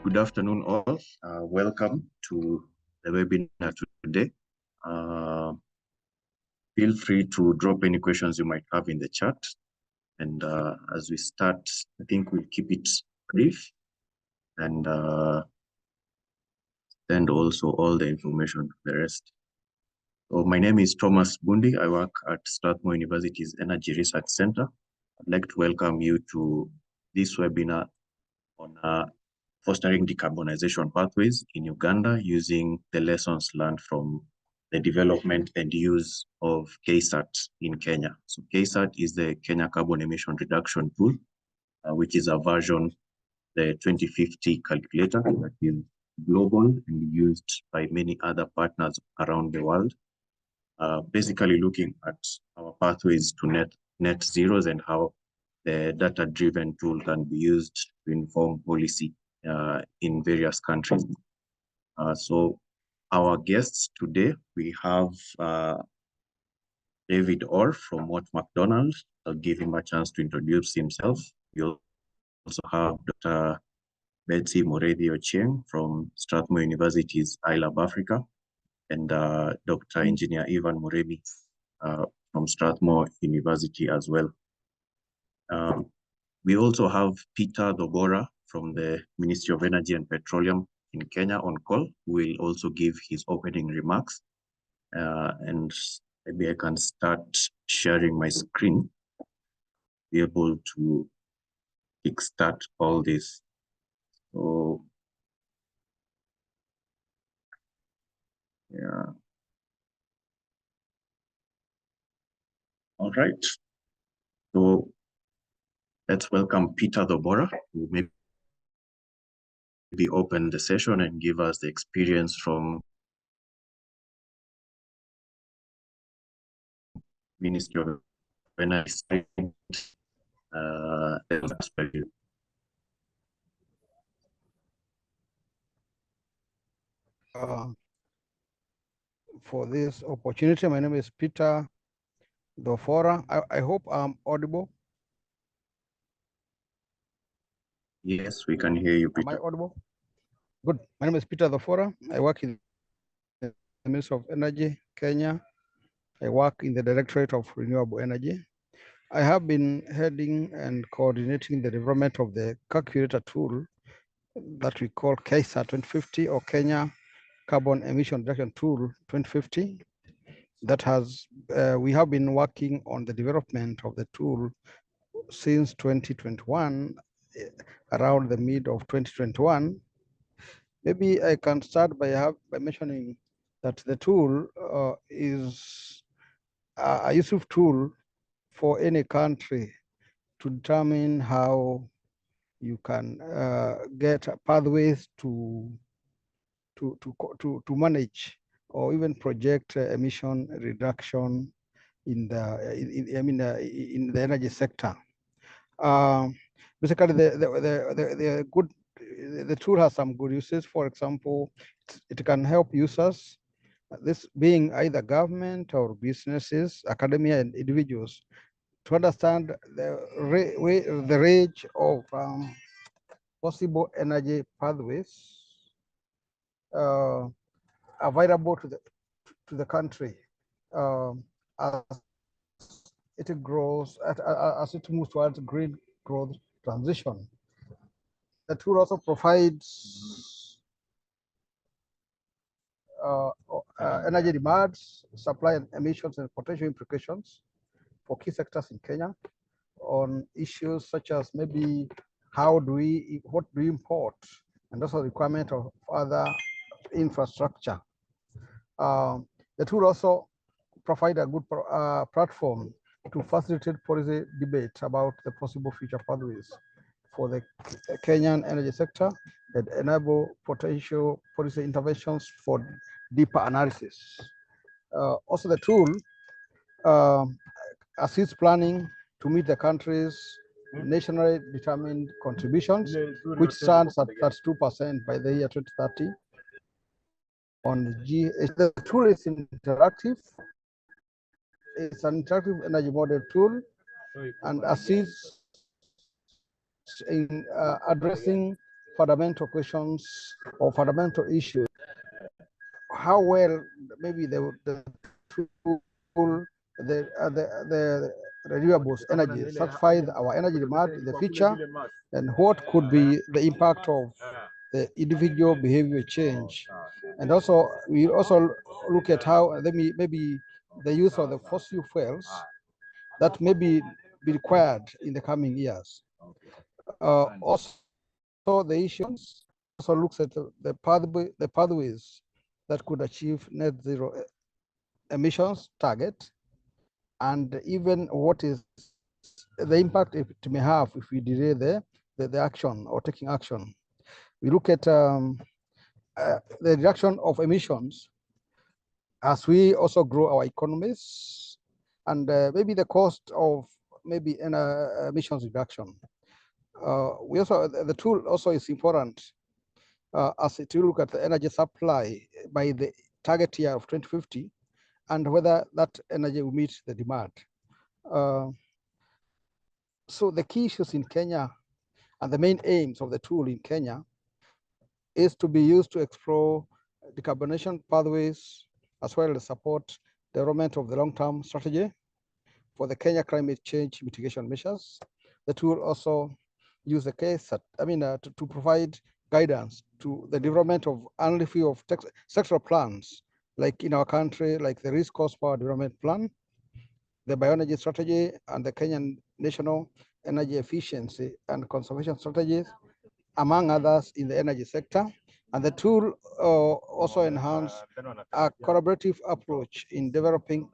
Good afternoon, all. Welcome to the webinar today. Feel free to drop any questions you might have in the chat. And as we start, I think we'll keep it brief and send also all the information to the rest. So my name is Thomas Bundi. I work at Strathmore University's Energy Research Center. I'd like to welcome you to this webinar on fostering decarbonization pathways in Uganda using the lessons learned from the development and use of KCERT in Kenya. So KCERT is the Kenya Carbon Emission Reduction Tool, which is a version, the 2050 calculator that is global and used by many other partners around the world. Basically looking at our pathways to net zeros and how the data-driven tool can be used to inform policy in various countries. So our guests today, we have David Orr from Watt McDonald. I'll give him a chance to introduce himself. We also have Dr. Betsy Morethi Ochieng from Strathmore University's iLab Africa, and Dr. Engineer Ivan Muremi from Strathmore University as well. We also have Peter Dobora from the Ministry of Energy and Petroleum in Kenya on call, who will also give his opening remarks. And maybe I can start sharing my screen, be able to kickstart all this. So, yeah. All right. So let's welcome Peter Dobora, who maybe open the session and give us the experience from Ministry of Energy. For this opportunity. My name is Peter Dofora. I hope I'm audible. Yes, we can hear you, Peter. Am I audible? Good. My name is Peter Dofora. I work in the Ministry of Energy, Kenya. I work in the Directorate of Renewable Energy. I have been heading and coordinating the development of the calculator tool that we call KCERT 2050 or Kenya Carbon Emission Reduction Tool 2050. That has, we have been working on the development of the tool since 2021, around the mid of 2021. Maybe I can start by mentioning that the tool is a useful tool for any country to determine how you can get pathways to manage or even project emission reduction in the energy sector. Basically, the tool has some good uses. For example, it can help users, this being either government or businesses, academia, and individuals, to understand the range of possible energy pathways available to the country as it grows, as it moves towards green growth transition. The tool also provides energy demands, supply and emissions, and potential implications for key sectors in Kenya on issues such as maybe what do we import, and also the requirement of other infrastructure. The tool also provide a good platform to facilitate policy debate about the possible future pathways for the Kenyan energy sector and enable potential policy interventions for deeper analysis. Also, the tool assists planning to meet the country's nationally determined contributions, which stands at 32% by the year 2030. On the tool is interactive. It's an interactive energy model tool and assists in addressing fundamental questions or fundamental issues. How well maybe the tool, the renewables energy satisfy our energy demand in the future, and what could be the impact of the individual behavior change. And also, we also look at how maybe the use of the fossil fuels that may be required in the coming years. Also, the issues also looks at the pathways that could achieve net zero emissions target, and even what is the impact it may have if we delay the action or taking action. We look at the reduction of emissions as we also grow our economies, and maybe the cost of maybe emissions reduction. We also, the tool also is important as it will look at the energy supply by the target year of 2050 and whether that energy will meet the demand. So the key issues in Kenya and the main aims of the tool in Kenya is to be used to explore decarbonization pathways, as well as support development of the long-term strategy for the Kenya climate change mitigation measures. The tool also use the KCERT, to provide guidance to the development of only few of sectoral plans, like in our country, like the Risk Cost Power Development Plan, the bioenergy strategy, and the Kenyan National Energy Efficiency and Conservation Strategies, among others in the energy sector. And the tool also enhance a collaborative approach in developing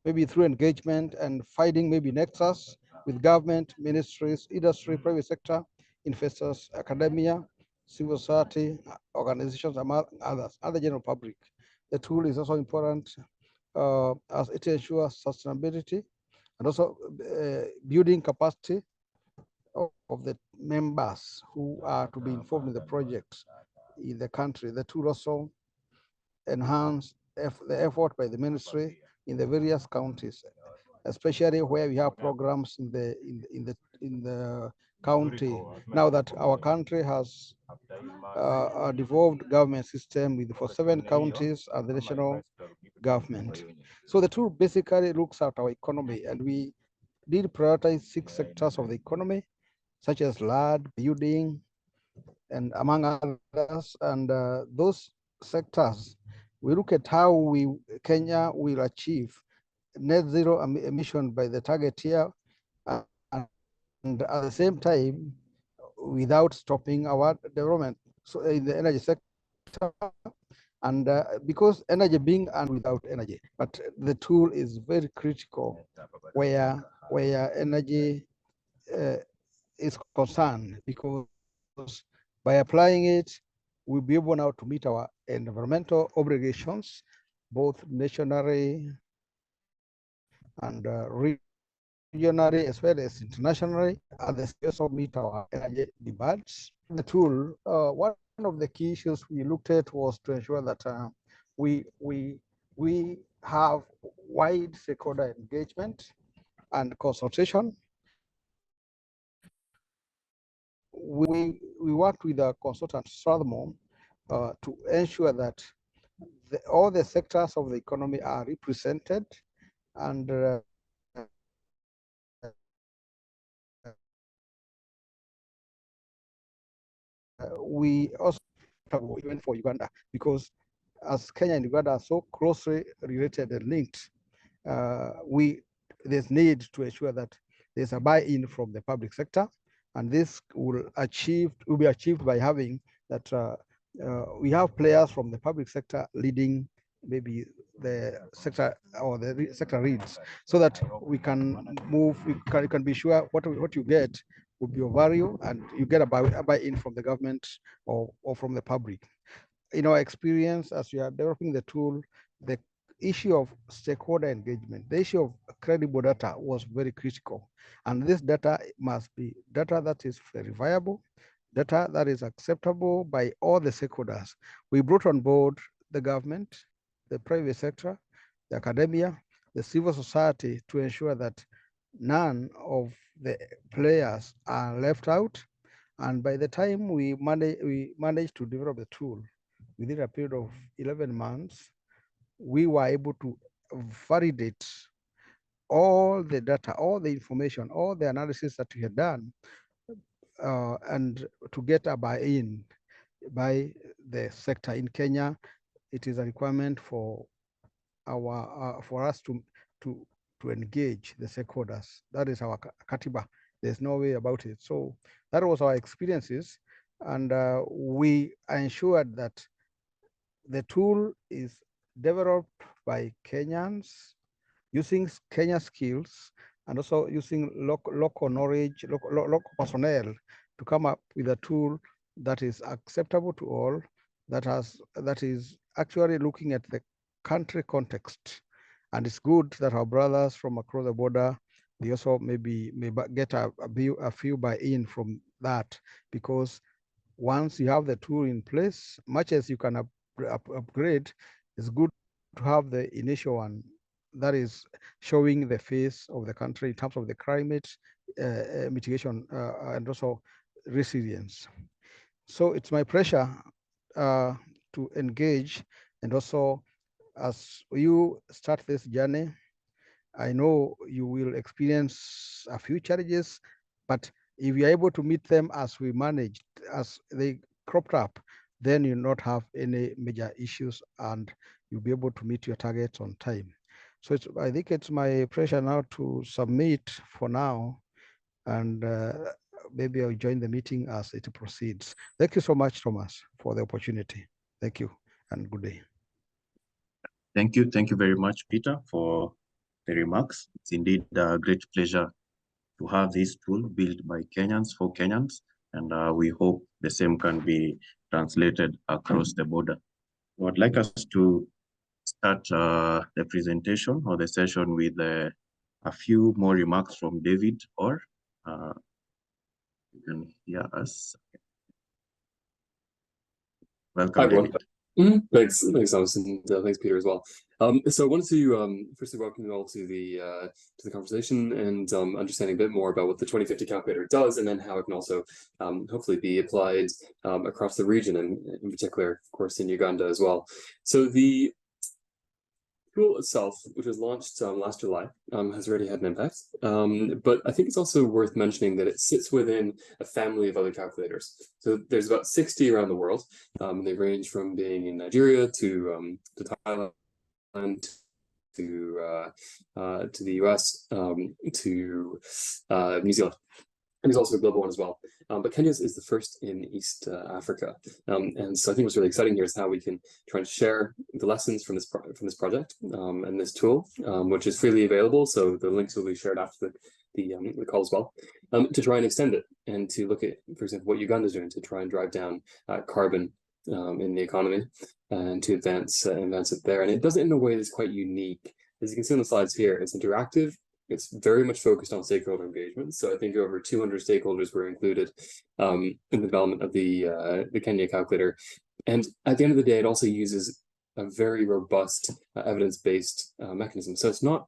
maybe through engagement and finding maybe nexus with government, ministries, industry, private sector, investors, academia, civil society, organizations, among others, and the general public. The tool is also important as it ensures sustainability and also building capacity of the members who are to be involved in the projects in the country. The tool also enhance the effort by the ministry in the various counties, especially where we have programs in the county. Now that our country has a devolved government system for 7 counties and the national government. So the tool basically looks at our economy, and we did prioritize 6 sectors of the economy, such as land, building, and among others. And those sectors, we look at how Kenya will achieve net zero emission by the target year, and at the same time, without stopping our development. So in the energy sector, and because energy being and without energy, but the tool is very critical where energy is concerned, because by applying it, we'll be able now to meet our environmental obligations, both nationally and regionally, as well as internationally, and also meet our energy demands. The tool, one of the key issues we looked at was to ensure that we have wide stakeholder engagement and consultation. We worked with a consultant, Strathmore, to ensure that all the sectors of the economy are represented, and we also even for Uganda, because as Kenya and Uganda are so closely related and linked, there's need to ensure that there's a buy-in from the public sector, and this will be achieved by having that we have players from the public sector leading maybe the sector or the sector reads, so that we can move. You can be sure what you get will be of value, and you get a buy-in from the government or from the public. In our experience, as we are developing the tool, the issue of stakeholder engagement, the issue of credible data was very critical. And this data must be data that is verifiable, data that is acceptable by all the stakeholders. We brought on board the government, the private sector, the academia, the civil society, to ensure that none of the players are left out, And by the time we managed to develop the tool within a period of 11 months, we were able to validate all the data, all the information, all the analysis that we had done, and to get a buy-in by the sector in Kenya. It is a requirement for for us to engage the stakeholders. That is our katiba. There's no way about it. So that was our experiences, and we ensured that the tool is developed by Kenyans using Kenya skills and also using local knowledge, local personnel to come up with a tool that is acceptable to all, that is actually looking at the country context. And it's good that our brothers from across the border, they also may get a few buy-in from that, because once you have the tool in place, much as you can upgrade, it's good to have the initial one that is showing the face of the country in terms of the climate mitigation and also resilience. So it's my pleasure to engage, and also as you start this journey, I know you will experience a few challenges, but if you're able to meet them as we managed, as they cropped up, then you'll not have any major issues and you'll be able to meet your targets on time. So I think it's my pleasure now to submit for now, and maybe I'll join the meeting as it proceeds. Thank you so much, Thomas, for the opportunity. Thank you and good day. Thank you. Thank you very much, Peter, for the remarks. It's indeed a great pleasure to have this tool built by Kenyans for Kenyans, and we hope the same can be translated across the border. I would like us to start the presentation or the session with a few more remarks from David, or you can hear us. Welcome, David. Thanks, Thomas, and thanks, Peter, as well. So I wanted to firstly welcome you all to the conversation and understanding a bit more about what the 2050 calculator does, and then how it can also hopefully be applied across the region, and in particular, of course, in Uganda as well. So the tool itself, which was launched last July, has already had an impact. But I think it's also worth mentioning that it sits within a family of other calculators. So there's about 60 around the world. They range from being in Nigeria to Thailand, to the US, to New Zealand. And there's also a global one as well. But Kenya's is the first in East Africa. And so I think what's really exciting here is how we can try and share the lessons from this project and this tool, which is freely available. So the links will be shared after the call as well, to try and extend it and to look at, for example, what Uganda is doing to try and drive down carbon in the economy and to advance it there. And it does it in a way that's quite unique. As you can see on the slides here, it's interactive. It's very much focused on stakeholder engagement. So I think over 200 stakeholders were included in the development of the Kenya calculator. And at the end of the day, it also uses a very robust evidence-based mechanism. So it's not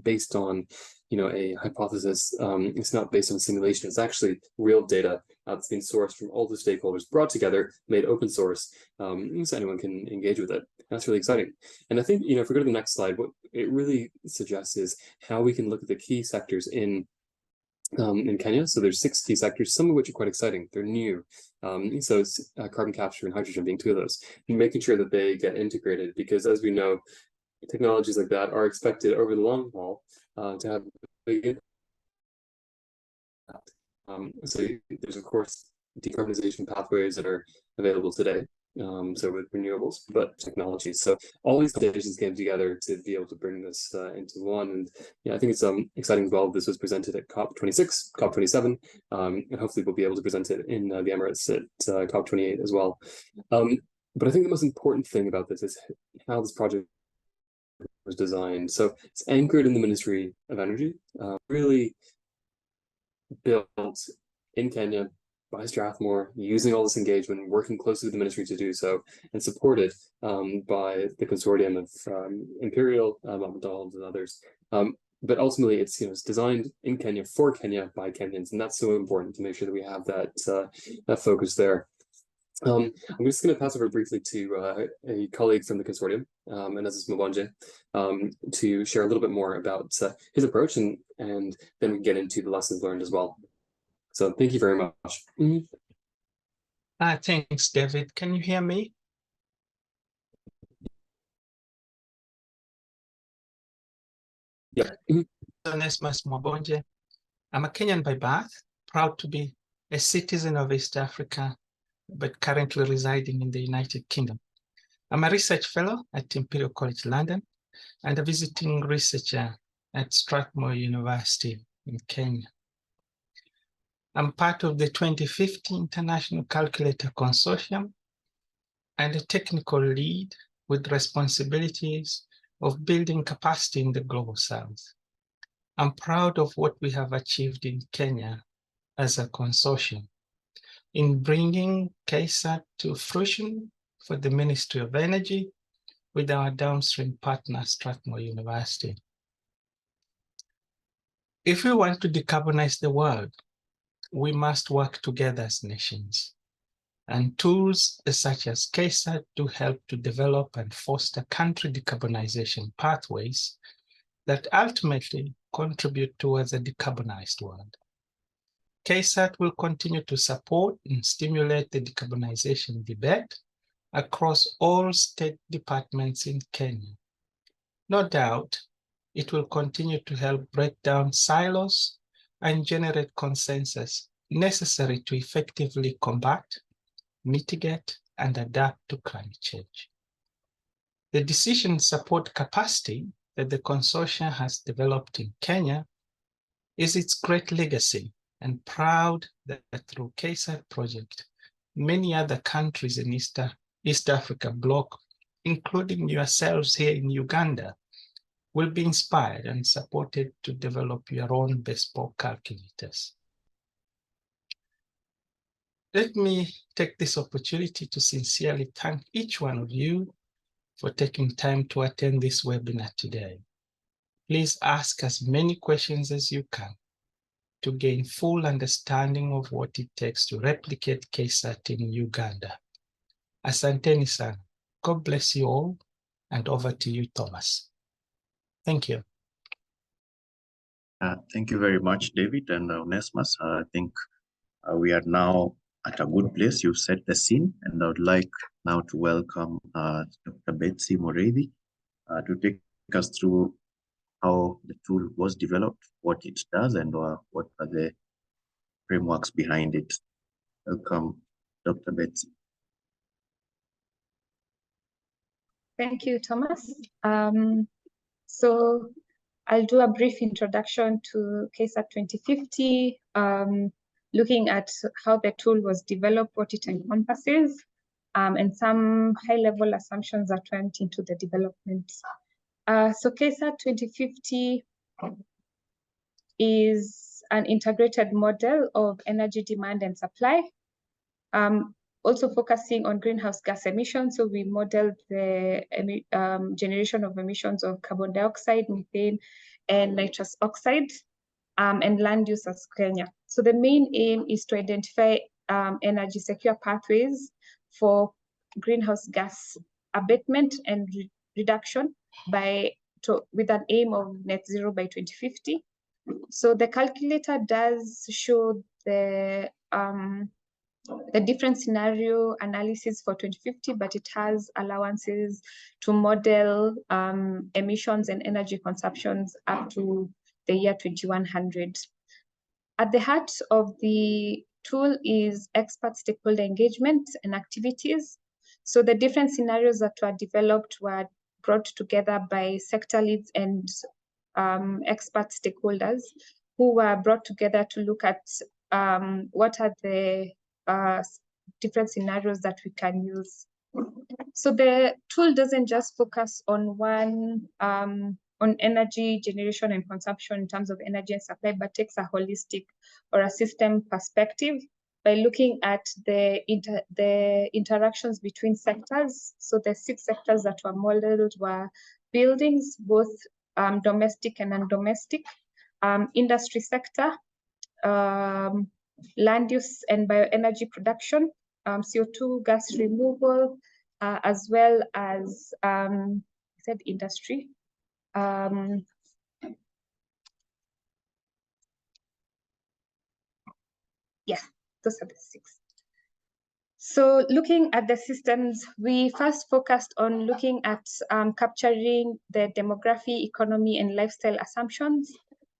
based on a hypothesis. It's not based on simulation. It's actually real data that's been sourced from all the stakeholders, brought together, made open source, so anyone can engage with it. That's really exciting. And I think, if we go to the next slide, what it really suggests is how we can look at the key sectors in Kenya. So there's 6 key sectors, some of which are quite exciting. They're new. So it's carbon capture and hydrogen being 2 of those, and making sure that they get integrated, because as we know, technologies like that are expected over the long haul to have big impact. So there's, of course, decarbonization pathways that are available today. So with renewables, but technologies. So all these conditions came together to be able to bring this into one. And yeah, I think it's exciting as well. This was presented at COP26, COP27, and hopefully we'll be able to present it in the Emirates at COP28 as well. But I think the most important thing about this is how this project was designed. So it's anchored in the Ministry of Energy, really built in Kenya by Strathmore, using all this engagement, working closely with the ministry to do so, and supported by the consortium of Imperial, McDonald's, and others. but ultimately it's it's designed in Kenya for Kenya by Kenyans, and that's so important to make sure that we have that that focus there. I'm just going to pass over briefly to a colleague from the consortium, Anezis Mubonje, to share a little bit more about his approach, and then we can get into the lessons learned as well. So thank you very much. Thanks, David. Can you hear me? Yeah. Anezis Mubonje. I'm a Kenyan by birth, proud to be a citizen of East Africa, but currently residing in the United Kingdom. I'm a research fellow at Imperial College London and a visiting researcher at Strathmore University in Kenya. I'm part of the 2050 International Calculator Consortium and a technical lead with responsibilities of building capacity in the Global South. I'm proud of what we have achieved in Kenya as a consortium in bringing KCERT to fruition for the Ministry of Energy with our downstream partner, Strathmore University. If we want to decarbonize the world, we must work together as nations. And tools such as KCERT do help to develop and foster country decarbonization pathways that ultimately contribute towards a decarbonized world. KCERT will continue to support and stimulate the decarbonization debate across all state departments in Kenya. No doubt, it will continue to help break down silos and generate consensus necessary to effectively combat, mitigate, and adapt to climate change. The decision support capacity that the consortium has developed in Kenya is its great legacy, and proud that through KCERT project, many other countries in East Africa bloc, including yourselves here in Uganda, will be inspired and supported to develop your own bespoke calculators. Let me take this opportunity to sincerely thank each one of you for taking time to attend this webinar today. Please ask as many questions as you can to gain full understanding of what it takes to replicate KCERT in Uganda. Asanteni sana. God bless you all, and over to you, Thomas. Thank you. Thank you very much, David and Onesmus. I think we are now at a good place. You've set the scene, and I would like now to welcome Dr. Betsy Morethi to take us through how the tool was developed, what it does, and what are the frameworks behind it. Welcome, Dr. Betsy. Thank you, Thomas. So I'll do a brief introduction to KCERT 2050, looking at how the tool was developed, what it encompasses, and some high-level assumptions that went into the development. So KCERT 2050 is an integrated model of energy demand and supply, also focusing on greenhouse gas emissions. So we modeled the generation of emissions of carbon dioxide, methane, and nitrous oxide, and land use as Kenya. So the main aim is to identify energy secure pathways for greenhouse gas abatement and reduction with an aim of net zero by 2050. So the calculator does show the different scenario analysis for 2050, but it has allowances to model emissions and energy consumptions up to the year 2100. At the heart of the tool is expert stakeholder engagement and activities. So the different scenarios that were developed were brought together by sector leads and expert stakeholders who were brought together to look at what are the different scenarios that we can use. So the tool doesn't just focus on one, on energy generation and consumption in terms of energy and supply, but takes a holistic or a system perspective by looking at the interactions between sectors. So the 6 sectors that were modeled were buildings, both domestic and non-domestic, industry sector, land use and bioenergy production, CO2 gas removal, as well as I said industry. Yeah, those are the 6. So looking at the systems, we first focused on looking at capturing the demography, economy, and lifestyle assumptions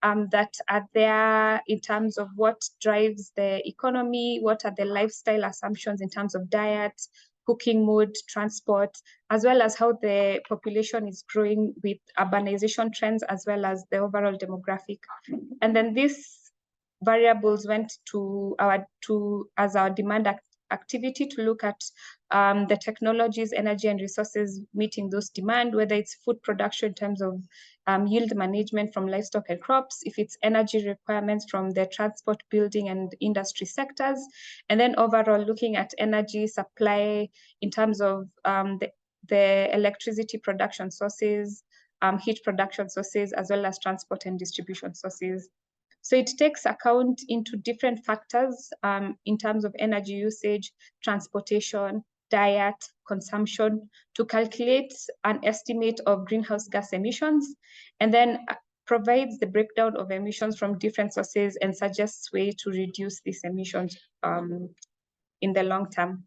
that are there in terms of what drives the economy, what are the lifestyle assumptions in terms of diet, cooking mode, transport, as well as how the population is growing with urbanization trends, as well as the overall demographic. And then these variables went to as our demand activity to look at the technologies, energy, and resources meeting those demand, whether it's food production in terms of yield management from livestock and crops, if it's energy requirements from the transport, building, and industry sectors, and then overall looking at energy supply in terms of the electricity production sources, heat production sources, as well as transport and distribution sources. So it takes account into different factors in terms of energy usage, transportation, diet, consumption, to calculate an estimate of greenhouse gas emissions, and then provides the breakdown of emissions from different sources and suggests ways to reduce these emissions in the long term.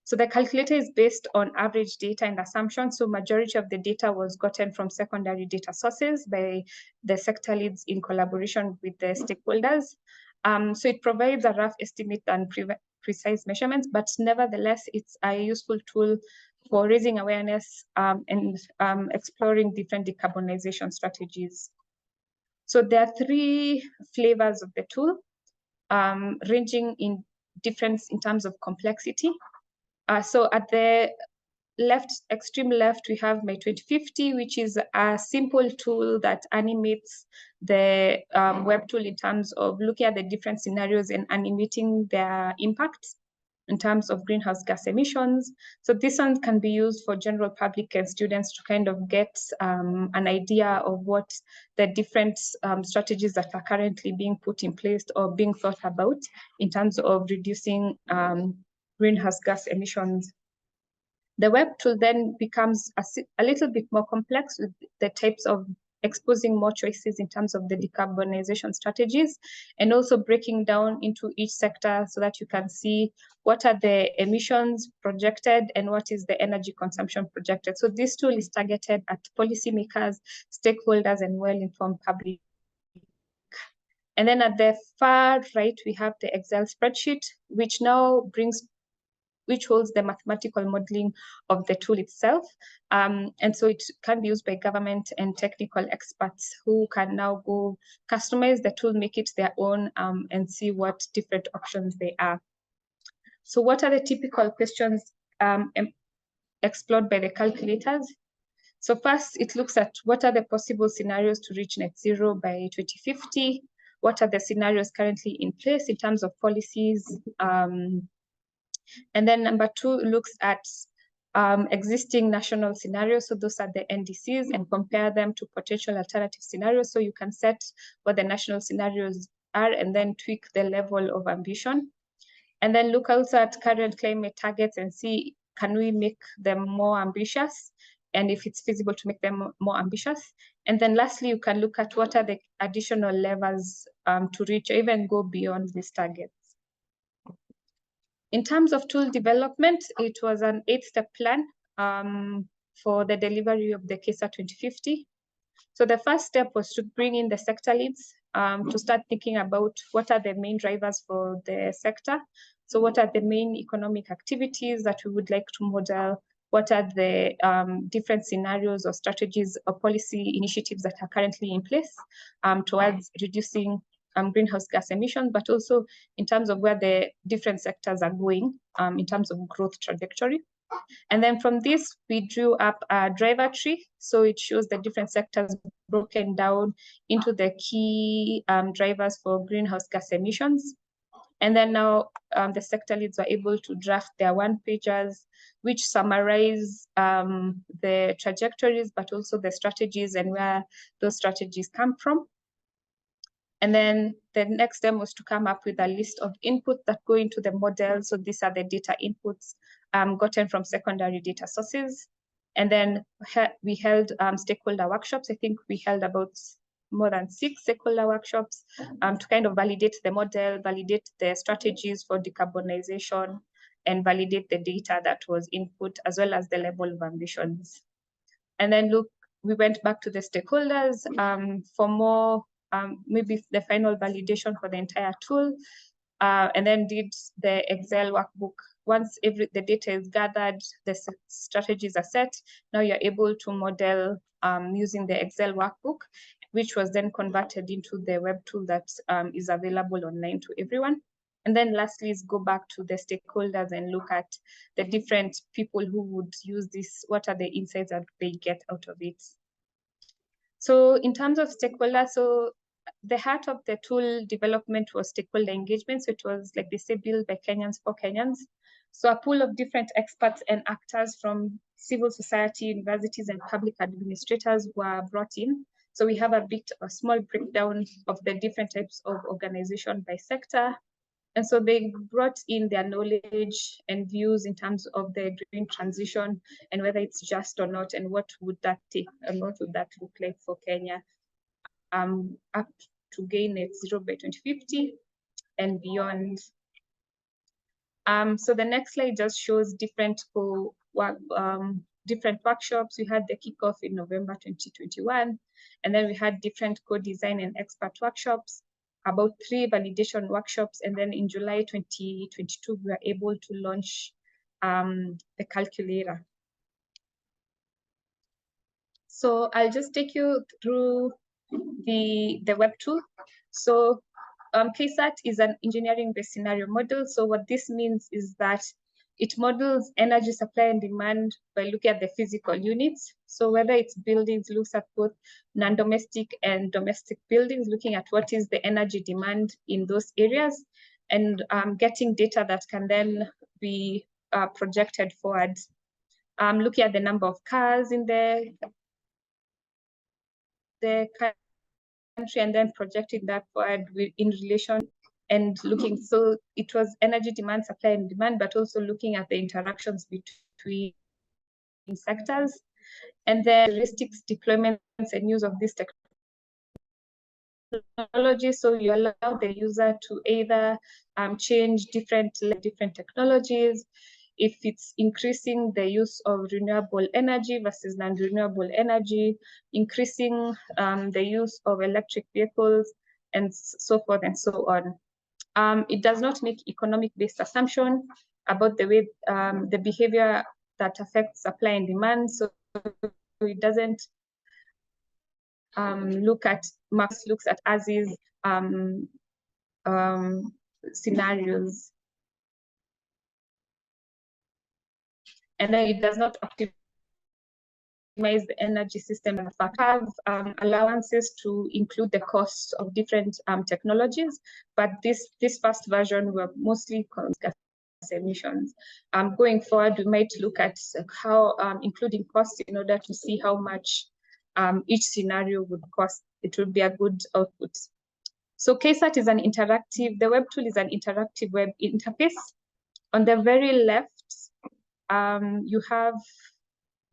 So the calculator is based on average data and assumptions. So majority of the data was gotten from secondary data sources by the sector leads in collaboration with the stakeholders. So it provides a rough estimate and precise measurements, but nevertheless, it's a useful tool for raising awareness and exploring different decarbonization strategies. So there are 3 flavors of the tool, ranging in difference in terms of complexity. So at the extreme left, we have my 2050, which is a simple tool that animates the web tool in terms of looking at the different scenarios and animating their impacts in terms of greenhouse gas emissions. So this one can be used for general public and students to kind of get an idea of what the different strategies that are currently being put in place or being thought about in terms of reducing greenhouse gas emissions. The web tool then becomes a little bit more complex with the types of exposing more choices in terms of the decarbonization strategies, and also breaking down into each sector so that you can see what are the emissions projected and what is the energy consumption projected. So this tool is targeted at policymakers, stakeholders, and well-informed public. And then at the far right, we have the Excel spreadsheet, which holds the mathematical modeling of the tool itself. And so it can be used by government and technical experts who can now go customize the tool, make it their own, and see what different options they are. So what are the typical questions explored by the calculators? So first, it looks at what are the possible scenarios to reach net zero by 2050? What are the scenarios currently in place in terms of policies? And then number 2 looks at existing national scenarios. So those are the NDCs, and compare them to potential alternative scenarios. So you can set what the national scenarios are and then tweak the level of ambition. And then look also at current climate targets and see, can we make them more ambitious? And if it's feasible to make them more ambitious. And then lastly, you can look at what are the additional levels to reach or even go beyond these targets. In terms of tool development, it was an 8-step plan for the delivery of the KCERT 2050. So the first step was to bring in the sector leads to start thinking about what are the main drivers for the sector. So what are the main economic activities that we would like to model? What are the different scenarios or strategies or policy initiatives that are currently in place towards reducing greenhouse gas emissions, but also in terms of where the different sectors are going in terms of growth trajectory. And then from this, we drew up a driver tree. So it shows the different sectors broken down into the key drivers for greenhouse gas emissions. And then now the sector leads were able to draft their one-pagers, which summarize the trajectories, but also the strategies and where those strategies come from. And then the next step was to come up with a list of inputs that go into the model. So these are the data inputs gotten from secondary data sources. And then we held stakeholder workshops. I think we held about more than 6 stakeholder workshops to kind of validate the model, validate the strategies for decarbonization, and validate the data that was input, as well as the level of ambitions. And then we went back to the stakeholders for more, maybe the final validation for the entire tool, and then did the Excel workbook. Once the data is gathered, the strategies are set, now you're able to model using the Excel workbook, which was then converted into the web tool that is available online to everyone. And then lastly is go back to the stakeholders and look at the different people who would use this, what are the insights that they get out of it. So in terms of stakeholders, so the heart of the tool development was stakeholder engagement. So it was, like they say, built by Kenyans for Kenyans. So a pool of different experts and actors from civil society, universities, and public administrators were brought in. So we have a small breakdown of the different types of organization by sector. And so they brought in their knowledge and views in terms of the green transition and whether it's just or not, and what would that take and what would that look like for Kenya up to gain net zero by 2050 and beyond. So the next slide just shows different workshops. We had the kickoff in November 2021, and then we had different co-design and expert workshops, about 3 validation workshops, and then in July 2022, we were able to launch the calculator. So I'll just take you through the web tool. So KCERT is an engineering-based scenario model. So what this means is that it models energy supply and demand by looking at the physical units. So whether it's buildings, looks at both non-domestic and domestic buildings, looking at what is the energy demand in those areas, and getting data that can then be projected forward. Looking at the number of cars in the country and then projecting that forward in relation and looking, so it was energy demand, supply and demand, but also looking at the interactions between sectors, and then heuristics, deployments and use of this technology. So you allow the user to either change different technologies, if it's increasing the use of renewable energy versus non-renewable energy, increasing the use of electric vehicles, and so forth and so on. It does not make economic-based assumption about the way the behavior that affects supply and demand. So it doesn't looks at as is scenarios. And then it does not optimize the energy system, but have allowances to include the costs of different technologies. But this first version were mostly gas emissions. Going forward, we might look at how including costs in order to see how much each scenario would cost. It would be a good output. So KCERT is an interactive, the web tool is an interactive web interface. On the very left, you have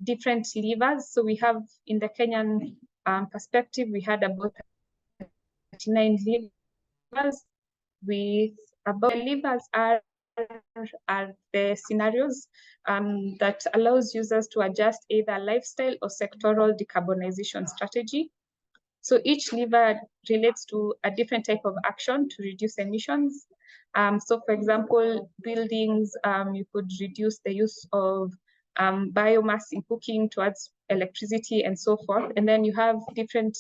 different levers. So we have, in the Kenyan perspective, we had about 39 levers. With about levers are the scenarios that allows users to adjust either lifestyle or sectoral decarbonization strategy. So each lever relates to a different type of action to reduce emissions. So for example, buildings, you could reduce the use of biomass in cooking towards electricity and so forth. And then you have different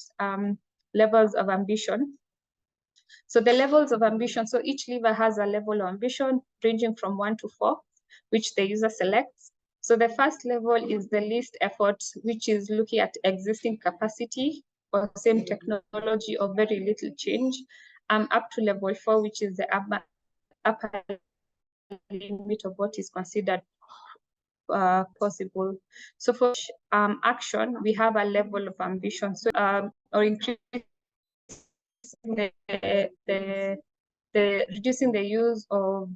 levels of ambition. So the levels of ambition, so each lever has a level of ambition ranging from 1 to 4, which the user selects. So the first level is the least effort, which is looking at existing capacity or same technology or very little change, up to level 4, which is the upper limit of what is considered possible. So for action, we have a level of ambition. So or increasing the reducing the use of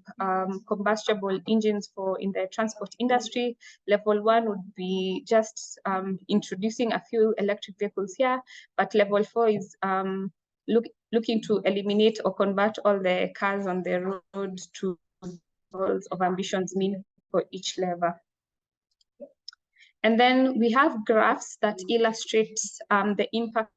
combustible engines in the transport industry. Level 1 would be just introducing a few electric vehicles here, but level 4 is looking to eliminate or convert all the cars on the road to levels of ambitions mean for each level. And then we have graphs that illustrate the impact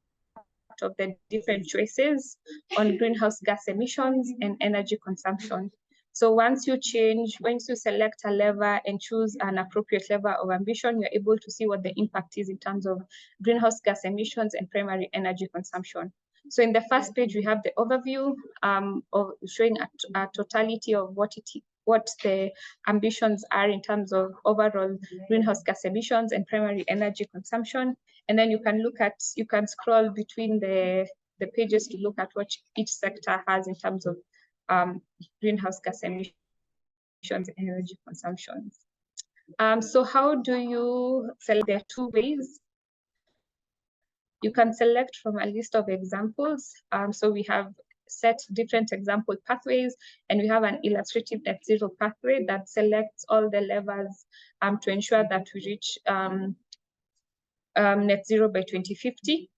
of the different choices on greenhouse gas emissions and energy consumption. So once you select a lever and choose an appropriate level of ambition, you're able to see what the impact is in terms of greenhouse gas emissions and primary energy consumption. So in the first page, we have the overview of showing a totality of what the ambitions are in terms of overall greenhouse gas emissions and primary energy consumption. And then you can scroll between the pages to look at what each sector has in terms of greenhouse gas emissions and energy consumptions. So how do you select? There are two ways. You can select from a list of examples. So we have set different example pathways, and we have an illustrative net zero pathway that selects all the levers to ensure that we reach net zero by 2050.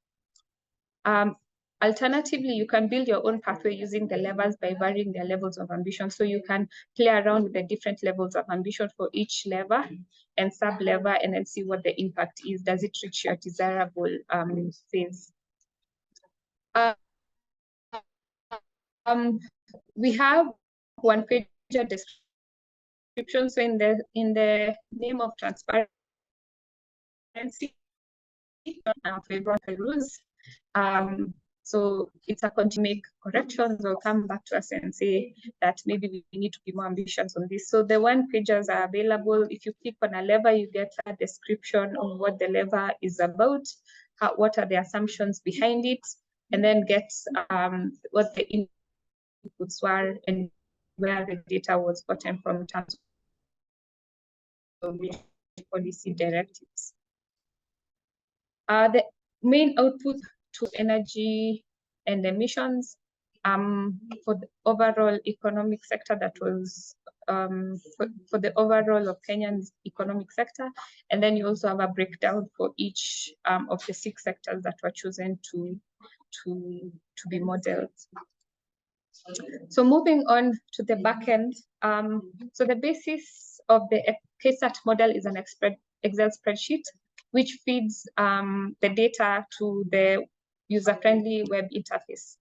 Alternatively, you can build your own pathway using the levers by varying their levels of ambition. So you can play around with the different levels of ambition for each lever and sub-lever, and then see what the impact is. Does it reach your desirable phase? We have one-page description. So in the name of transparency, so it's a to make corrections or come back to us and say that maybe we need to be more ambitious on this. So the one pages are available. If you click on a lever, you get a description of what the lever is about, what are the assumptions behind it, and then get what the inputs were and where the data was gotten from in terms of policy directives. The main output to energy and emissions for the overall economic sector, that was for the overall of Kenyan's economic sector. And then you also have a breakdown for each of the 6 sectors that were chosen to be modeled. So moving on to the back end. So the basis of the KCERT model is an Excel spreadsheet, which feeds the data to the user-friendly web interface.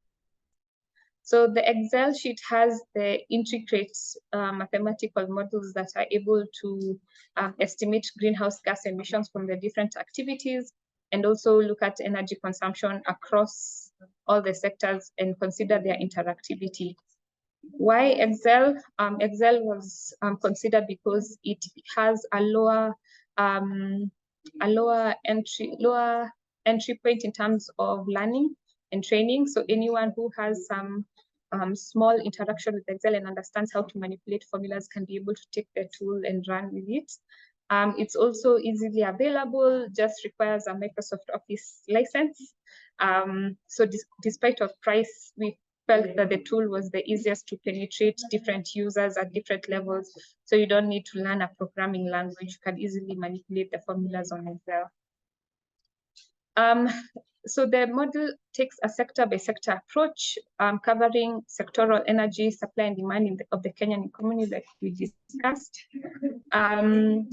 So the Excel sheet has the intricate mathematical models that are able to estimate greenhouse gas emissions from the different activities, and also look at energy consumption across all the sectors and consider their interactivity. Why Excel? Excel was considered because it has a lower entry point in terms of learning and training. So anyone who has some small interaction with Excel and understands how to manipulate formulas can be able to take the tool and run with it. It's also easily available, just requires a Microsoft Office license. So despite of price, we felt that the tool was the easiest to penetrate different users at different levels. So you don't need to learn a programming language. You can easily manipulate the formulas on Excel. So the model takes a sector-by-sector approach, covering sectoral energy supply and demand of the Kenyan economy, like we discussed. And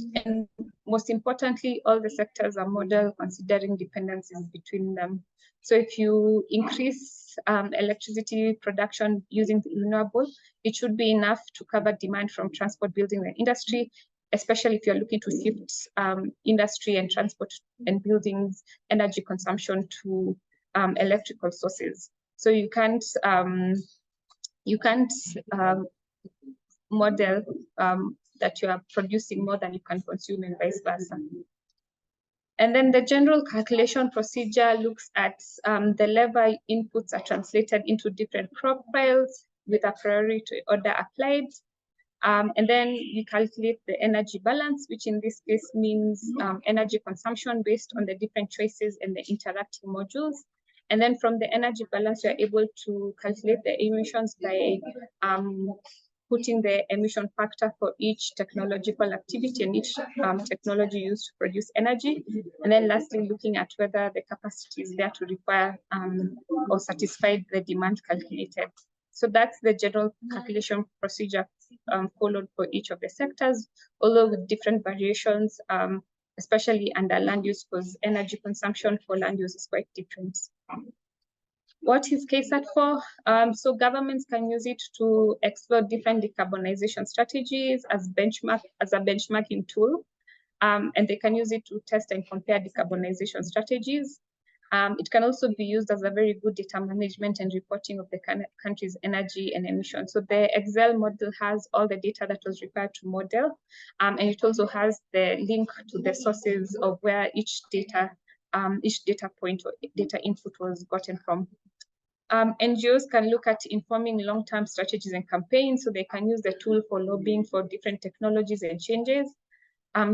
most importantly, all the sectors are modeled considering dependencies between them. So if you increase electricity production using the renewable, it should be enough to cover demand from transport, building, and industry, especially if you're looking to shift industry and transport and buildings energy consumption to electrical sources. So you can't model that you are producing more than you can consume and vice versa. And then the general calculation procedure looks at the lever inputs are translated into different crop files, with a priority order applied. And then we calculate the energy balance, which in this case means energy consumption based on the different choices and the interacting modules. And then from the energy balance, you're able to calculate the emissions by putting the emission factor for each technological activity and each technology used to produce energy. And then lastly, looking at whether the capacity is there to require or satisfy the demand calculated. So that's the general calculation procedure followed for each of the sectors, although with different variations, especially under land use, because energy consumption for land use is quite different. What is KCERT for? So governments can use it to explore different decarbonization strategies as a benchmarking tool, and they can use it to test and compare decarbonization strategies. It can also be used as a very good data management and reporting of the country's energy and emissions. So the Excel model has all the data that was required to model, and it also has the link to the sources of where each data point or data input was gotten from. NGOs can look at informing long-term strategies and campaigns, so they can use the tool for lobbying for different technologies and changes.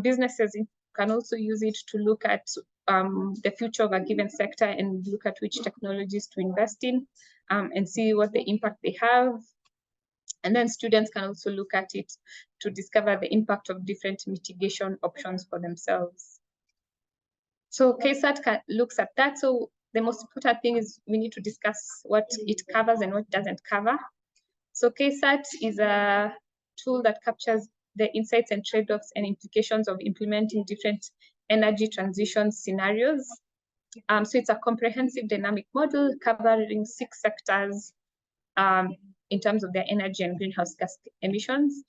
Businesses can also use it to look at the future of a given sector and look at which technologies to invest in and see what the impact they have. And then students can also look at it to discover the impact of different mitigation options for themselves. So KCERT looks at that. So the most important thing is we need to discuss what it covers and what it doesn't cover. So KCERT is a tool that captures the insights and trade-offs and implications of implementing different energy transition scenarios. So it's a comprehensive dynamic model covering 6 sectors in terms of their energy and greenhouse gas emissions.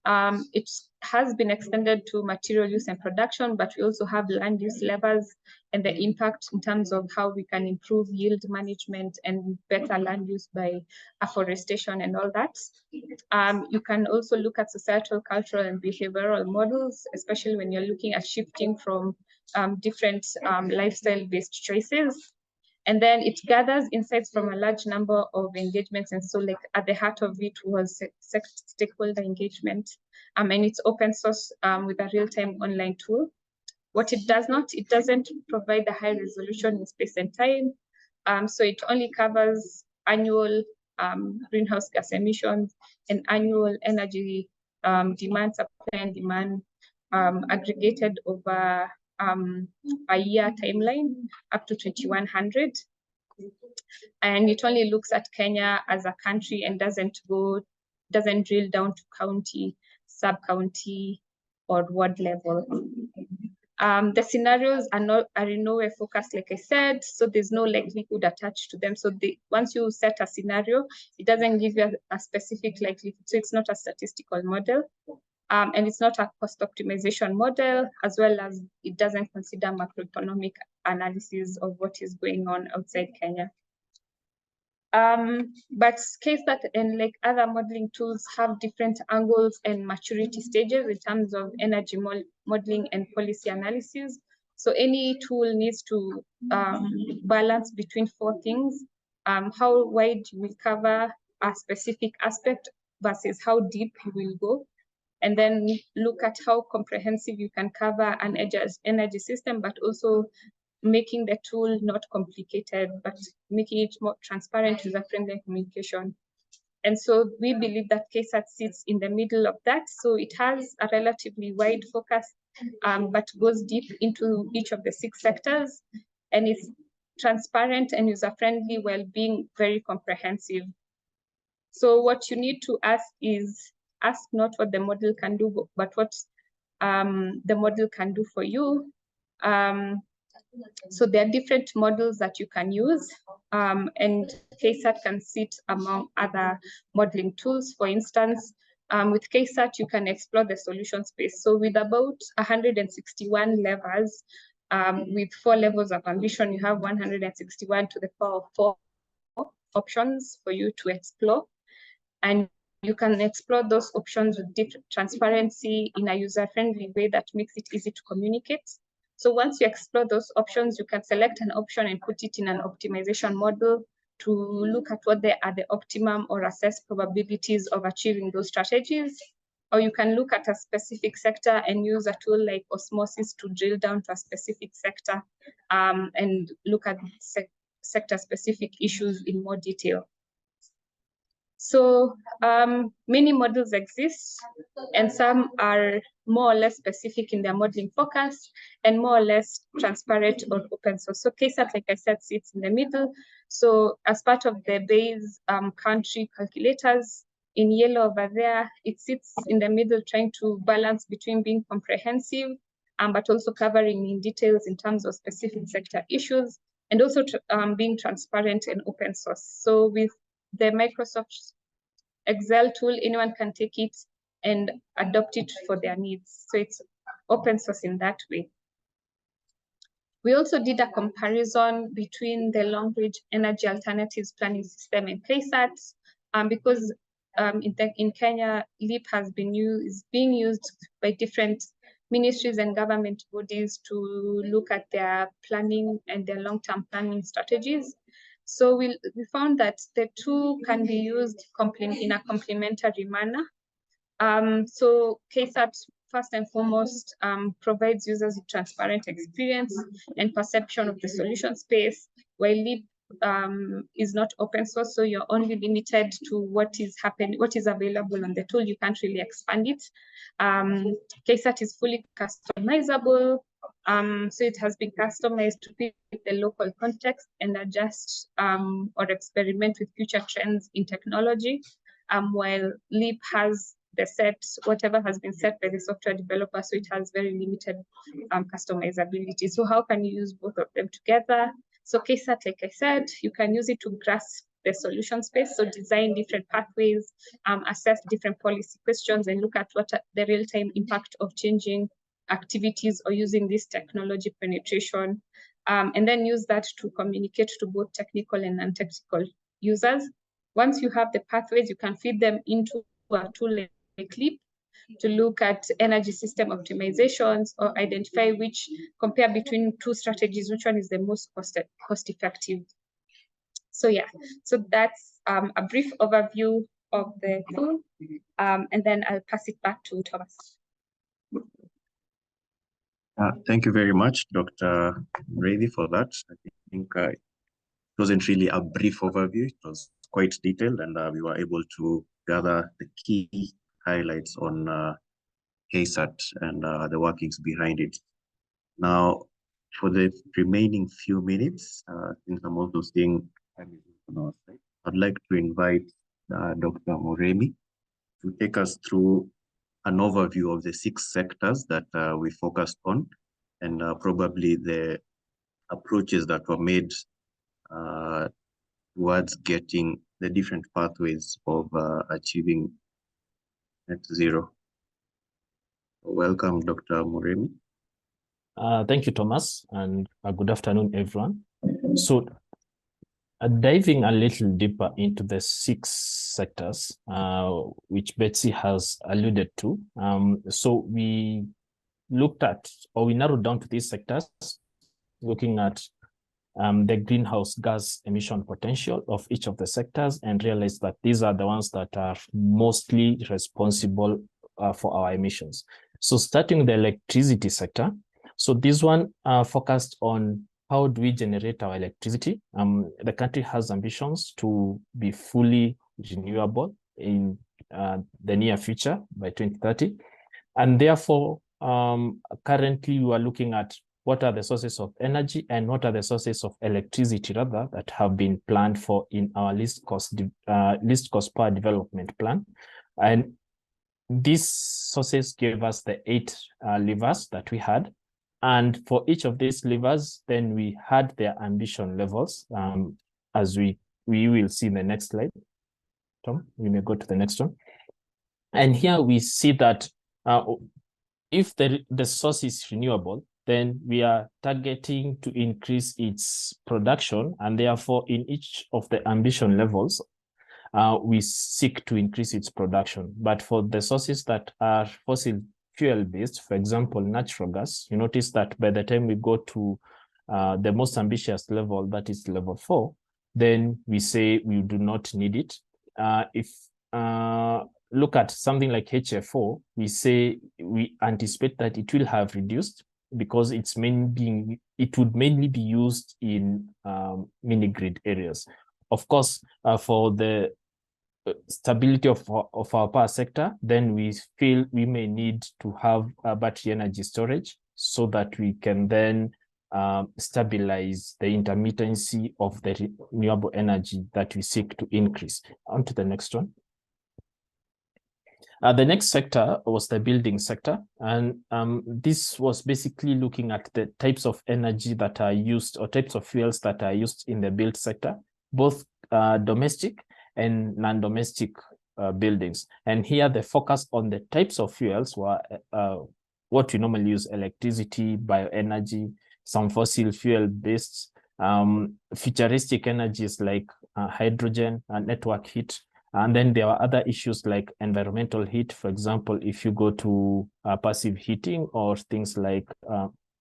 It has been extended to material use and production, but we also have land use levels and the impact in terms of how we can improve yield management and better land use by afforestation and all that. You can also look at societal, cultural, and behavioral models, especially when you're looking at shifting from different lifestyle-based choices. And then it gathers insights from a large number of engagements. And so like at the heart of it was stakeholder engagement. And it's open source with a real-time online tool. What it does not, it doesn't provide the high resolution in space and time. So it only covers annual greenhouse gas emissions and annual energy demand, supply and demand aggregated over a year timeline up to 2100. And it only looks at Kenya as a country and doesn't drill down to county, sub-county, or ward level. The scenarios are in no way focused, like I said, so there's no likelihood attached to them. So once you set a scenario, it doesn't give you a specific likelihood. So it's not a statistical model. And it's not a cost optimization model, as well as it doesn't consider macroeconomic analysis of what is going on outside Kenya. But KCERT and like other modeling tools have different angles and maturity stages in terms of energy modeling and policy analysis. So any tool needs to balance between 4 things: how wide you will cover a specific aspect versus how deep you will go. And then look at how comprehensive you can cover an energy system, but also making the tool not complicated, but making it more transparent, user-friendly communication. And so we believe that KCERT sits in the middle of that. So it has a relatively wide focus, but goes deep into each of the 6 sectors. And it's transparent and user-friendly while being very comprehensive. So what you need to ask is, ask not what the model can do, but what the model can do for you. So there are different models that you can use, and KCERT can sit among other modeling tools. For instance, with KCERT, you can explore the solution space. So with about 161 levels, with 4 levels of ambition, you have 161 to the power of 4 options for you to explore. And you can explore those options with different transparency in a user-friendly way that makes it easy to communicate. So once you explore those options, you can select an option and put it in an optimization model to look at what they are the optimum or assess probabilities of achieving those strategies. Or you can look at a specific sector and use a tool like osmosis to drill down to a specific sector and look at sector-specific issues in more detail. So many models exist, and some are more or less specific in their modeling focus and more or less transparent or open source. So KCERT, like I said, sits in the middle. So as part of the base country calculators, in yellow over there, it sits in the middle trying to balance between being comprehensive, but also covering in details in terms of specific sector issues, and also being transparent and open source. So with the Microsoft Excel tool, anyone can take it and adopt it for their needs. So it's open source in that way. We also did a comparison between the long-range energy alternatives planning system and KCERT, because in Kenya, LEAP is being used by different ministries and government bodies to look at their planning and their long-term planning strategies. So we found that the two can be used in a complementary manner. So KCERT, first and foremost, provides users with transparent experience and perception of the solution space, while LEAP is not open source, so you're only limited to what is available on the tool. You can't really expand it. KCERT is fully customizable, so it has been customized to fit the local context and adjust or experiment with future trends in technology, while LEAP has whatever has been set by the software developer, so it has very limited customizability. So how can you use both of them together? So KCERT, like I said, you can use it to grasp the solution space, so design different pathways, assess different policy questions, and look at what the real-time impact of changing activities or using this technology penetration, and then use that to communicate to both technical and non-technical users. Once you have the pathways, you can feed them into a tool like LEAP to look at energy system optimizations or identify compare between two strategies, which one is the most cost effective. So yeah, so that's a brief overview of the tool, and then I'll pass it back to Thomas. Thank you very much, Dr. Mreithi, for that. I think it wasn't really a brief overview, it was quite detailed, and we were able to gather the key highlights on KCERT and the workings behind it. Now, for the remaining few minutes, since I'm also seeing time is on our side, I'd like to invite Dr. Muremi to take us through an overview of the 6 sectors that we focused on, and probably the approaches that were made towards getting the different pathways of achieving net zero. Welcome, Dr. Muremi. Thank you, Thomas, and good afternoon, everyone. So, diving a little deeper into the 6 sectors, which Betsy has alluded to. So we looked at, or we narrowed down to these sectors, looking at the greenhouse gas emission potential of each of the sectors, and realized that these are the ones that are mostly responsible for our emissions. So starting with the electricity sector, so this one focused on how do we generate our electricity. The country has ambitions to be fully renewable in the near future by 2030. And therefore, currently we are looking at what are the sources of energy and what are the sources of electricity rather that have been planned for in our least cost power development plan. And these sources gave us the 8 levers that we had. And for each of these levers, then we had their ambition levels, as we will see in the next slide. Tom, we may go to the next one. And here we see that if the source is renewable, then we are targeting to increase its production. And therefore, in each of the ambition levels, we seek to increase its production. But for the sources that are fossil fuel-based, for example, natural gas, you notice that by the time we go to the most ambitious level, that is level 4, then we say we do not need it. If look at something like HFO, we say we anticipate that it will have reduced because it would mainly be used in mini grid areas. Of course, for the stability of our power sector, then we feel we may need to have battery energy storage so that we can then stabilize the intermittency of the renewable energy that we seek to increase. On to the next one. The next sector was the building sector, and this was basically looking at the types of energy that are used, or types of fuels that are used in the build sector, both domestic and non-domestic buildings. And here the focus on the types of fuels were what we normally use: electricity, bioenergy, some fossil fuel based, futuristic energies like hydrogen and network heat. And then there are other issues like environmental heat. For example, if you go to passive heating or things like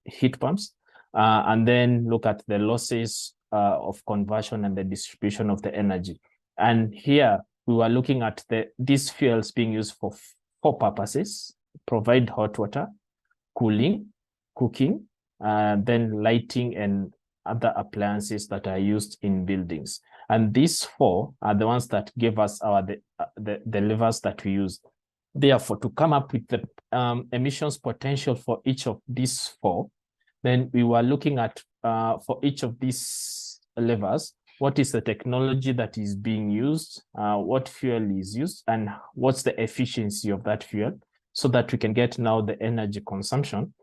heat pumps, and then look at the losses of conversion and the distribution of the energy. And here we were looking at these fuels being used for four purposes: provide hot water, cooling, cooking, then lighting and other appliances that are used in buildings. And these four are the ones that give us the levers that we use. Therefore, to come up with the emissions potential for each of these four, then we were looking at for each of these levers, what is the technology that is being used, what fuel is used, and what's the efficiency of that fuel, so that we can get now the energy consumption.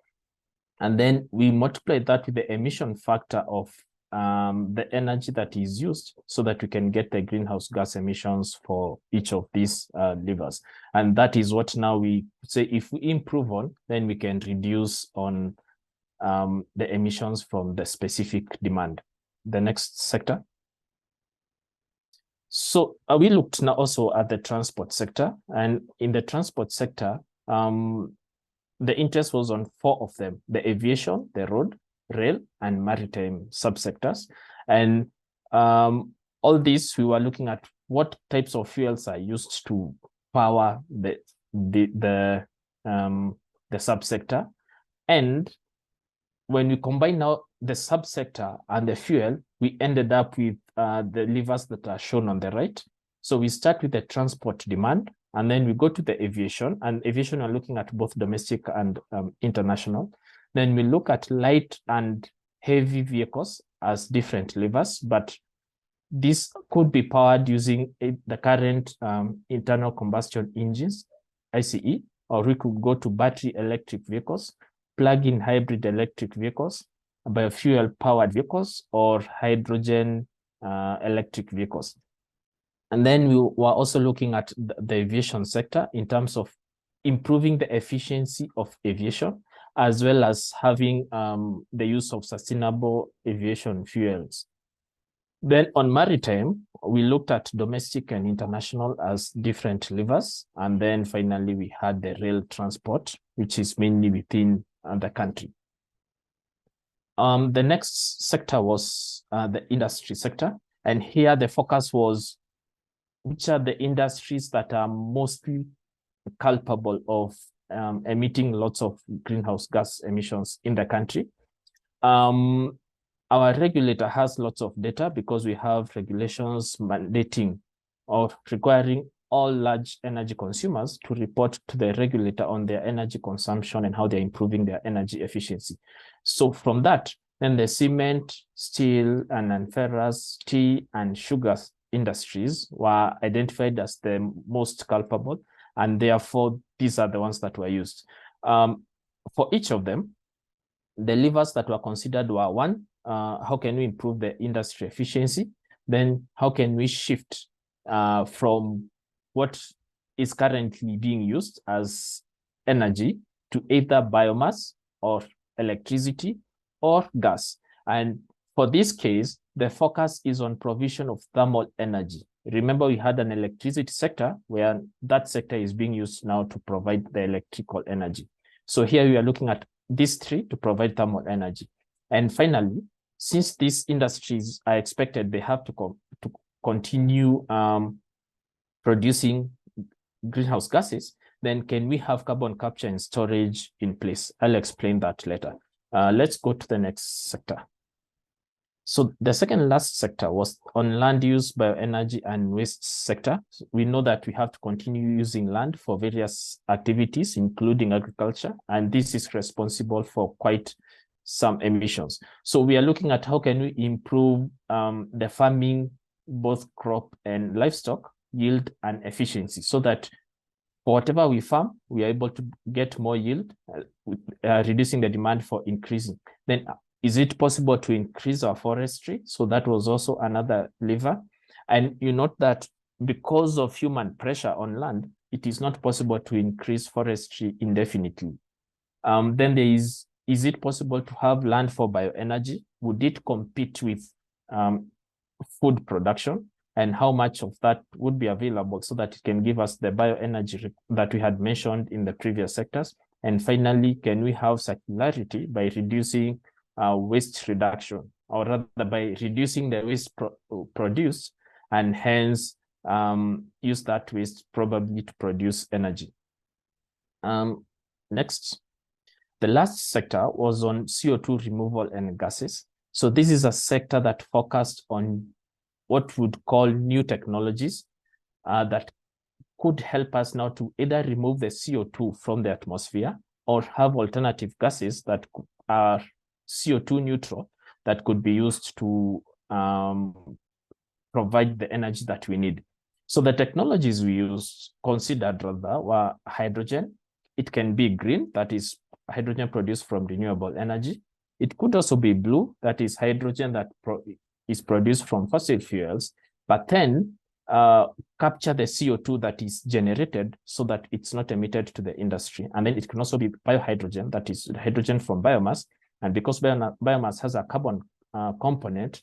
And then we multiply that with the emission factor of the energy that is used, so that we can get the greenhouse gas emissions for each of these levers. And that is what now we say, if we improve on, then we can reduce on the emissions from the specific demand. The next sector. So we looked now also at the transport sector, and in the transport sector, the interest was on four of them: the aviation, the road, rail, and maritime subsectors. And all these, we were looking at what types of fuels are used to power the subsector. And when we combine now the subsector and the fuel, we ended up with the levers that are shown on the right. So we start with the transport demand, and then we go to the aviation, and aviation are looking at both domestic and international. Then we look at light and heavy vehicles as different levers, but this could be powered using the current internal combustion engines, ICE, or we could go to battery electric vehicles, plug-in hybrid electric vehicles, biofuel powered vehicles, or hydrogen electric vehicles. And then we were also looking at the aviation sector in terms of improving the efficiency of aviation, as well as having the use of sustainable aviation fuels. Then on maritime, we looked at domestic and international as different levers. And then finally, we had the rail transport, which is mainly within the country. The next sector was the industry sector. And here the focus was, which are the industries that are mostly culpable of emitting lots of greenhouse gas emissions in the country. Our regulator has lots of data because we have regulations mandating or requiring all large energy consumers to report to the regulator on their energy consumption and how they're improving their energy efficiency. So from that, then the cement, steel, and non-ferrous, tea, and sugar industries were identified as the most culpable, and therefore these are the ones that were used. For each of them, the levers that were considered were: one, how can we improve the industry efficiency? Then how can we shift from what is currently being used as energy to either biomass or electricity or gas? And for this case, the focus is on provision of thermal energy. Remember, we had an electricity sector where that sector is being used now to provide the electrical energy. So here we are looking at these three to provide thermal energy. And finally, since these industries are expected, they have to continue producing greenhouse gases, then can we have carbon capture and storage in place? I'll explain that later. Let's go to the next sector. So the second last sector was on land use, bioenergy, and waste sector. We know that we have to continue using land for various activities, including agriculture, and this is responsible for quite some emissions. So we are looking at how can we improve the farming, both crop and livestock, yield and efficiency, so that for whatever we farm, we are able to get more yield, reducing the demand for increasing. Then is it possible to increase our forestry? So that was also another lever. And you note that because of human pressure on land, it is not possible to increase forestry indefinitely. Then there is it possible to have land for bioenergy? Would it compete with food production? And how much of that would be available so that it can give us the bioenergy that we had mentioned in the previous sectors? And finally, can we have circularity by reducing waste reduction, or rather by reducing the waste produced, and hence use that waste probably to produce energy. Next, the last sector was on CO2 removal and gases. So this is a sector that focused on what we would call new technologies that could help us now to either remove the CO2 from the atmosphere or have alternative gases that are CO2 neutral that could be used to provide the energy that we need. So the technologies we considered rather were hydrogen. It can be green, that is hydrogen produced from renewable energy. It could also be blue, that is hydrogen that is produced from fossil fuels, but then capture the CO2 that is generated so that it's not emitted to the industry. And then it can also be biohydrogen, that is hydrogen from biomass. And because biomass has a carbon component,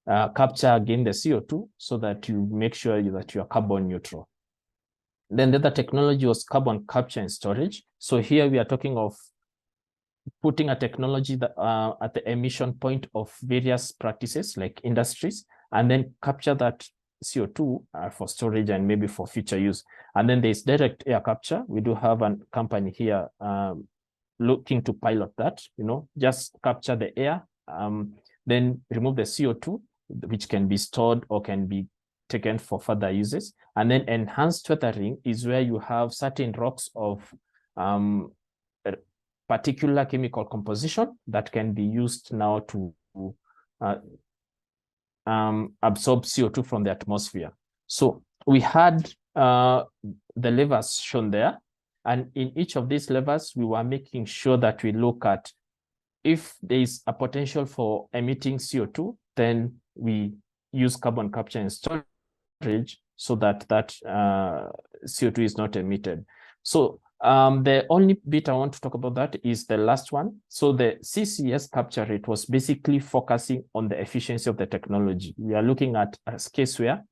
capture again the CO2 so that you make sure that you are carbon neutral. Then the other technology was carbon capture and storage. So here we are talking of putting a technology that at the emission point of various practices like industries, and then capture that CO2 for storage and maybe for future use. And then there's direct air capture. We do have a company here looking to pilot that, just capture the air, then remove the CO2, which can be stored or can be taken for further uses. And then enhanced weathering is where you have certain rocks of particular chemical composition that can be used now to absorb CO2 from the atmosphere. So we had the levers shown there. And in each of these levers, we were making sure that we look at if there is a potential for emitting CO2, then we use carbon capture and storage so that CO2 is not emitted. So the only bit I want to talk about that is the last one. So the CCS capture rate was basically focusing on the efficiency of the technology. We are looking at a case where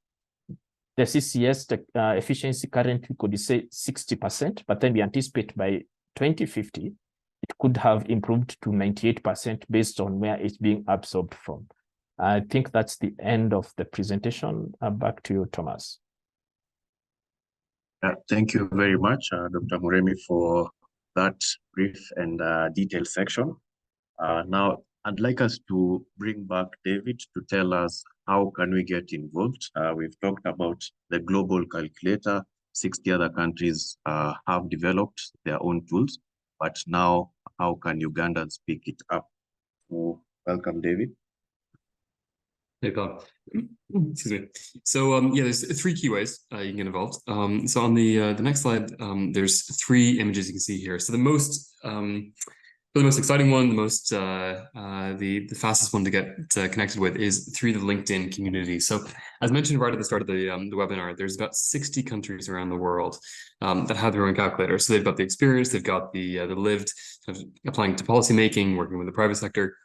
the CCS efficiency currently could say 60%, but then we anticipate by 2050, it could have improved to 98% based on where it's being absorbed from. I think that's the end of the presentation. Back to you, Thomas. Thank you very much, Dr. Muremi, for that brief and detailed section. Now, I'd like us to bring back David to tell us how can we get involved. We've talked about the global calculator. 60 other countries have developed their own tools, but now how can Ugandans pick it up? So, welcome, David. Hey, Bob. Excuse me. So yeah, there's three key ways you can get involved. So on the next slide, there's three images you can see here. So the most exciting one, the fastest one to get connected with is through the LinkedIn community. So as mentioned right at the start of the webinar, there's about 60 countries around the world that have their own calculator. So they've got the experience, they've got the lived, applying to policymaking, working with the private sector,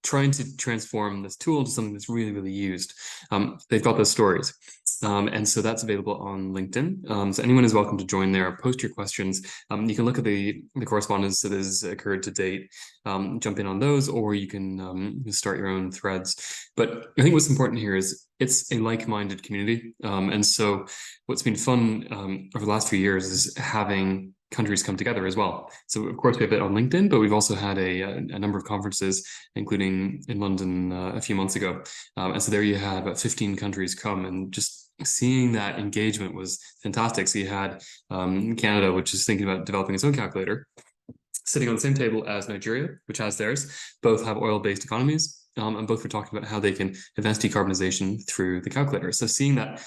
trying to transform this tool into something that's really, really used. They've got those stories. And so that's available on LinkedIn. So anyone is welcome to join there, post your questions. You can look at the correspondence that has occurred to date, jump in on those, or you can start your own threads. But I think what's important here is it's a like-minded community. And so what's been fun over the last few years is having countries come together as well. So of course we have it on LinkedIn, but we've also had a number of conferences, including in London a few months ago. And so there you had about 15 countries come, and just seeing that engagement was fantastic. So you had Canada, which is thinking about developing its own calculator, sitting on the same table as Nigeria, which has theirs. Both have oil-based economies, and both were talking about how they can advance decarbonization through the calculator. So seeing that,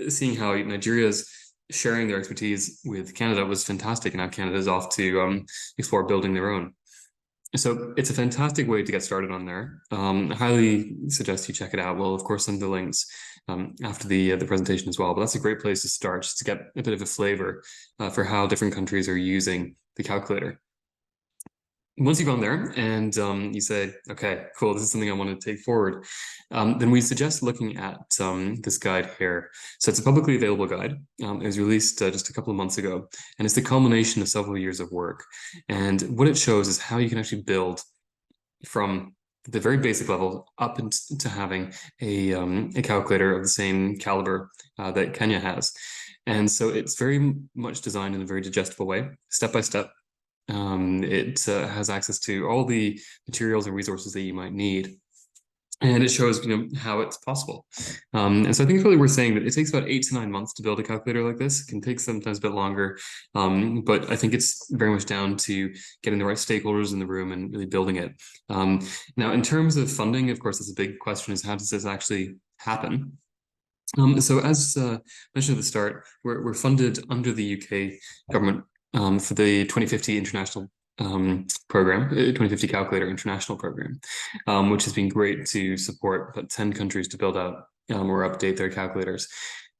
seeing how Nigeria's sharing their expertise with Canada was fantastic, and now Canada's off to explore building their own. So it's a fantastic way to get started on there. I highly suggest you check it out. We'll of course send the links after the presentation as well. But that's a great place to start, just to get a bit of a flavor for how different countries are using the calculator. Once you've gone there and you say, okay, cool, this is something I want to take forward, then we suggest looking at this guide here. So it's a publicly available guide. It was released just a couple of months ago, and it's the culmination of several years of work. And what it shows is how you can actually build from the very basic level up into having a calculator of the same caliber that Kenya has. And so it's very much designed in a very digestible way, step by step. It has access to all the materials and resources that you might need. And it shows, how it's possible. And so I think it's really worth saying that it takes about 8 to 9 months to build a calculator like this. It can take sometimes a bit longer, but I think it's very much down to getting the right stakeholders in the room and really building it. Now, in terms of funding, of course, that's a big question: is how does this actually happen? So as mentioned at the start, we're funded under the UK government for the 2050 international program, 2050 Calculator International program, which has been great to support about 10 countries to build out or update their calculators.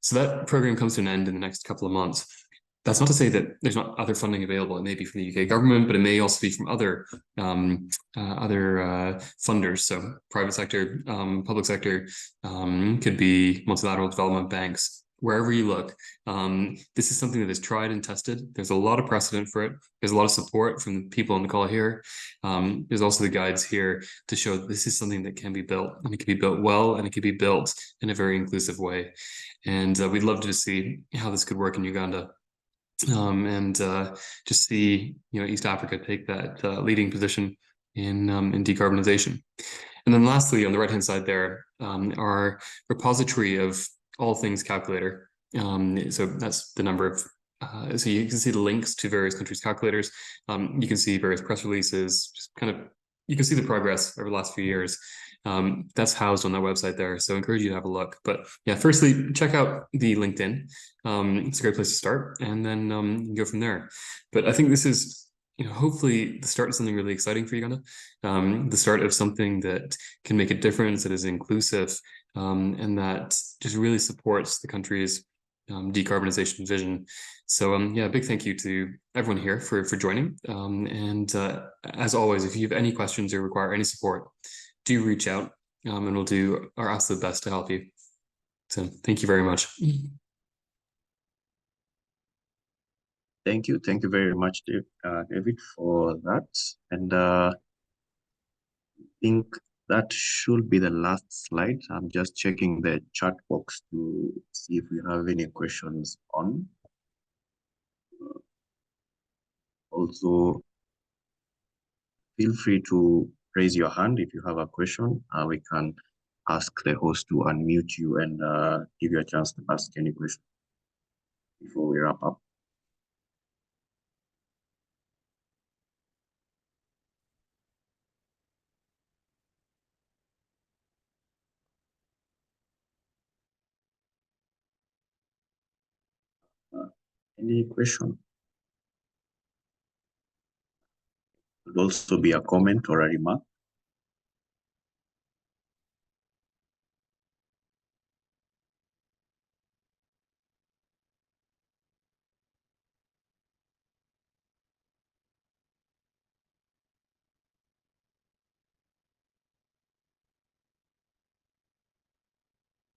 So that program comes to an end in the next couple of months. That's not to say that there's not other funding available. It may be from the UK government, but it may also be from other funders. So private sector, public sector, could be multilateral development banks. Wherever you look, this is something that is tried and tested. There's a lot of precedent for it. There's a lot of support from the people on the call here. There's also the guides here to show that this is something that can be built, and it can be built well, and it can be built in a very inclusive way. And we'd love to see how this could work in Uganda. And just see East Africa take that leading position in decarbonization. And then lastly, on the right hand side there, our repository of all things calculator. So that's the number of so you can see the links to various countries' calculators. You can see various press releases, just kind of, you can see the progress over the last few years. That's housed on that website there. So I encourage you to have a look. But yeah, firstly, check out the LinkedIn. It's a great place to start, and then you can go from there. But I think this is, hopefully the start of something really exciting for Uganda, the start of something that can make a difference, that is inclusive, and that just really supports the country's decarbonization vision. So yeah, a big thank you to everyone here for joining. And as always, if you have any questions or require any support, do reach out, and we'll do our absolute best to help you. So thank you very much. Thank you very much, David, for that. And I think that should be the last slide. I'm just checking the chat box to see if we have any questions on. Also, feel free to raise your hand if you have a question. We can ask the host to unmute you and give you a chance to ask any question before we wrap up. Any question? Could also be a comment or a remark.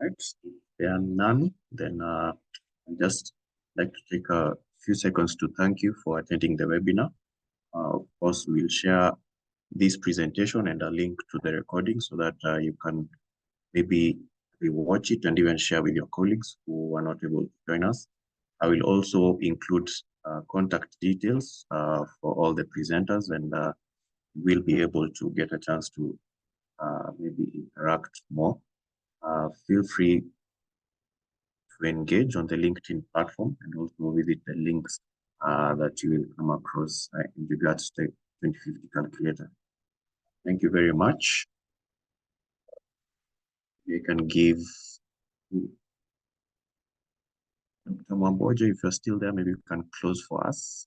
Right. If there are none, then I'd just like to take a few seconds to thank you for attending the webinar. Of course, we'll share this presentation and a link to the recording so that you can maybe rewatch it and even share with your colleagues who were not able to join us. I will also include contact details for all the presenters, and we'll be able to get a chance to maybe interact more. Feel free to engage on the LinkedIn platform and also visit the links that you will come across in regards to the 2050 calculator. Thank you very much. You can give Dr. Mambojo, if you're still there, maybe you can close for us.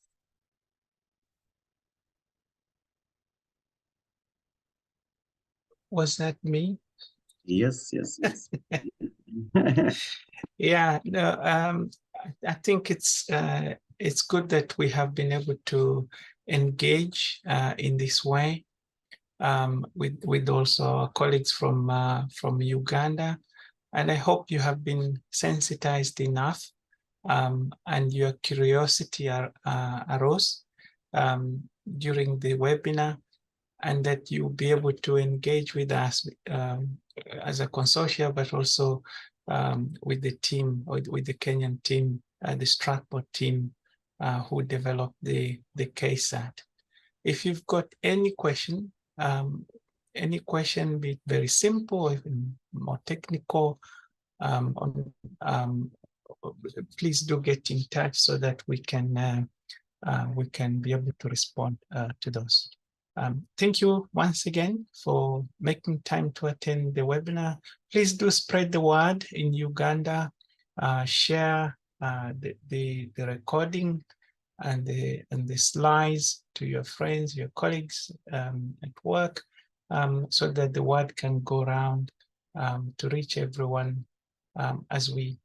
Was that me? Yes, yes, yes. Yeah, no, I think it's good that we have been able to engage in this way with also our colleagues from Uganda, and I hope you have been sensitized enough and your curiosity arose during the webinar, and that you'll be able to engage with us as a consortia, but also with the team, with the Kenyan team, the Stratport team who developed the KCERT. If you've got any question, be it very simple or even more technical, please do get in touch so that we can be able to respond to those. Thank you once again for making time to attend the webinar. Please do spread the word in Uganda, share the recording and the slides to your friends, your colleagues at work, so that the word can go around to reach everyone as we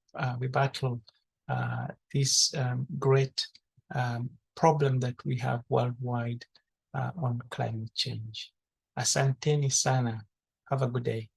battle this great problem that we have worldwide on climate change. Asanteni sana. Have a good day.